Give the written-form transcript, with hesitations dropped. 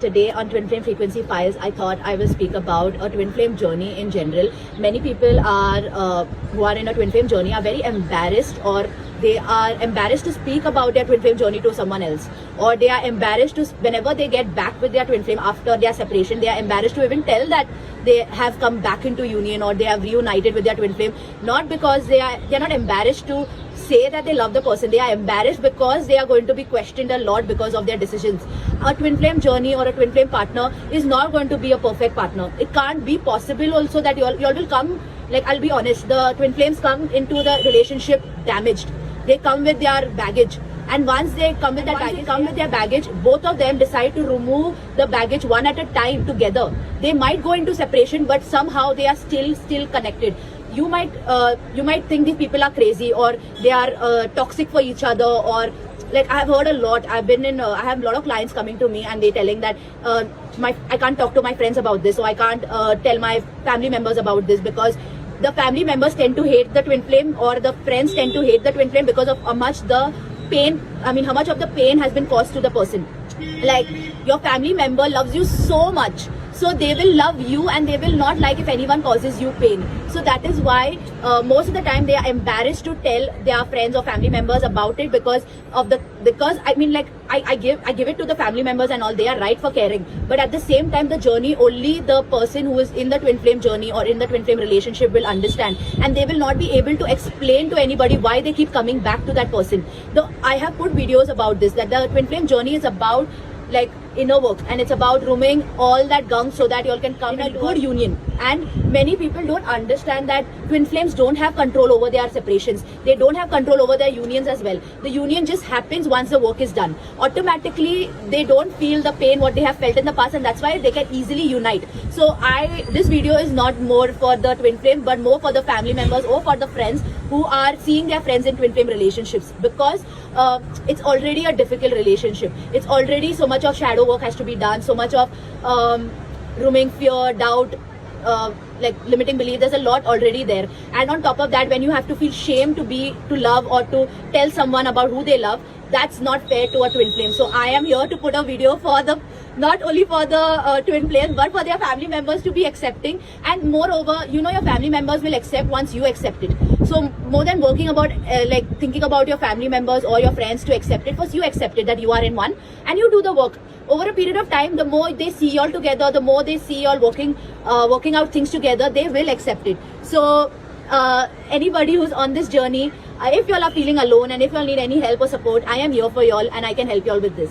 Today on Twin Flame Frequency Files, I thought I will speak about a twin flame journey in general. Many people are who are in a twin flame journey are very embarrassed, or they are embarrassed to speak about their twin flame journey to someone else, or they are embarrassed to, whenever they get back with their twin flame after their separation, they are embarrassed to even tell that they have come back into union or they have reunited with their twin flame. Not because they are not embarrassed to say that they love the person, they are embarrassed because they are going to be questioned a lot because of their decisions. A twin flame journey or a twin flame partner is not going to be a perfect partner. It can't be possible also that you all will come, like, I'll be honest, the twin flames come into the relationship damaged. They come with their baggage, and once they come with their baggage, both of them decide to remove the baggage one at a time together. They might go into separation, but somehow they are still connected. You might think these people are crazy, or they are toxic for each other, or like I've heard a lot. I have a lot of clients coming to me and they telling that I can't talk to my friends about this, or I can't tell my family members about this, because the family members tend to hate the twin flame, or the friends tend to hate the twin flame because of how much of the pain has been caused to the person. Like, your family member loves you so much, so they will love you and they will not like if anyone causes you pain. So that is why most of the time they are embarrassed to tell their friends or family members about it, because I mean, like, I give it to the family members and all. They are right for caring, but at the same time, the journey, only the person who is in the twin flame journey or in the twin flame relationship will understand, and they will not be able to explain to anybody why they keep coming back to that person. Though I have put videos about this, that the twin flame journey is about, like, inner work, and it's about removing all that gunk so that you all can come in a good union. And many people don't understand that twin flames don't have control over their separations. They don't have control over their unions as well. The union just happens once the work is done. Automatically, they don't feel the pain what they have felt in the past, and that's why they can easily unite. So this video is not more for the twin flame, but more for the family members or for the friends who are seeing their friends in twin flame relationships, because it's already a difficult relationship. It's already so much of shadow work has to be done, so much of removing fear, doubt, like limiting belief. There's a lot already there, and on top of that, when you have to feel shame to love or to tell someone about who they love, that's not fair to a twin flame. So I am here to put a video for not only for the twin flames, but for their family members to be accepting. And moreover, your family members will accept once you accept it. So more than working about thinking about your family members or your friends to accept it, first you accept it that you are in one, and you do the work. Over a period of time, the more they see you all together, the more they see you all working out things together, they will accept it. So anybody who's on this journey, if you all are feeling alone and if you all need any help or support, I am here for you all, and I can help you all with this.